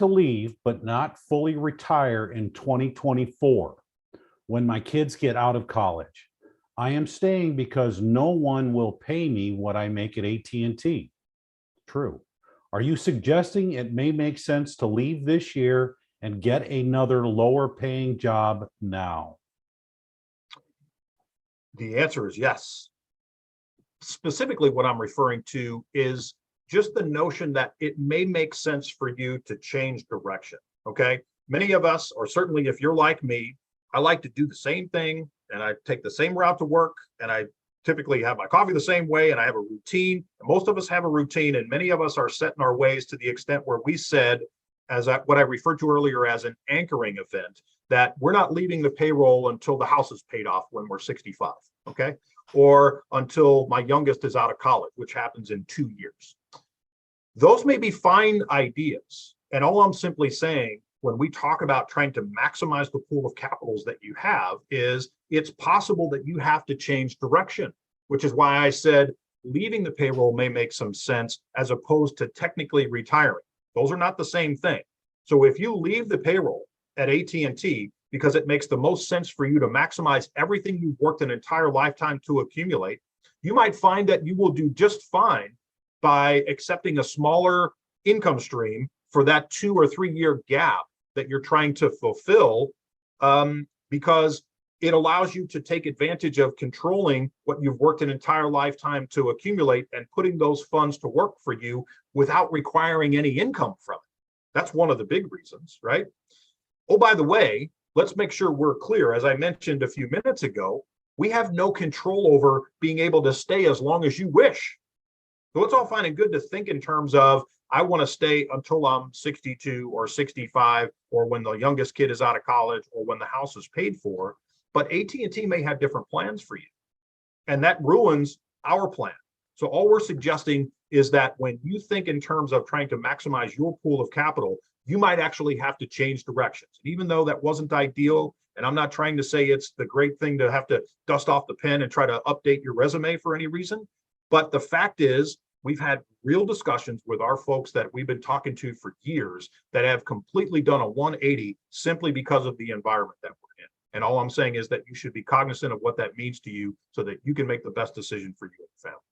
to leave, but not fully retire in 2024 when my kids get out of college. I am staying because no one will pay me what I make at AT&T. True. Are you suggesting it may make sense to leave this year and get another lower paying job now? The answer is yes. Specifically, what I'm referring to is just the notion that it may make sense for you to change direction. Okay. Many of us, or certainly if you're like me, I like to do the same thing and I take the same route to work and I typically have my coffee the same way and I have a routine. Most of us have a routine and many of us are set in our ways to the extent where we said, what I referred to earlier as an anchoring event, that we're not leaving the payroll until the house is paid off when we're 65, okay? Or until my youngest is out of college, which happens in 2 years. Those may be fine ideas. And all I'm simply saying when we talk about trying to maximize the pool of capitals that you have is it's possible that you have to change direction, which is why I said leaving the payroll may make some sense as opposed to technically retiring. Those are not the same thing. So if you leave the payroll at AT&T because it makes the most sense for you to maximize everything you've worked an entire lifetime to accumulate, you might find that you will do just fine by accepting a smaller income stream for that 2 or 3 year gap that you're trying to fulfill, because it allows you to take advantage of controlling what you've worked an entire lifetime to accumulate and putting those funds to work for you without requiring any income from it. That's one of the big reasons, right? Oh, by the way, let's make sure we're clear. As I mentioned a few minutes ago, we have no control over being able to stay as long as you wish. So it's all fine and good to think in terms of, I want to stay until I'm 62 or 65, or when the youngest kid is out of college, or when the house is paid for. But AT&T may have different plans for you, and that ruins our plan. So all we're suggesting is that when you think in terms of trying to maximize your pool of capital, you might actually have to change directions. And even though that wasn't ideal, and I'm not trying to say it's the great thing to have to dust off the pen and try to update your resume for any reason, but the fact is, we've had real discussions with our folks that we've been talking to for years that have completely done a 180 simply because of the environment that we're in. And all I'm saying is that you should be cognizant of what that means to you so that you can make the best decision for you and your family.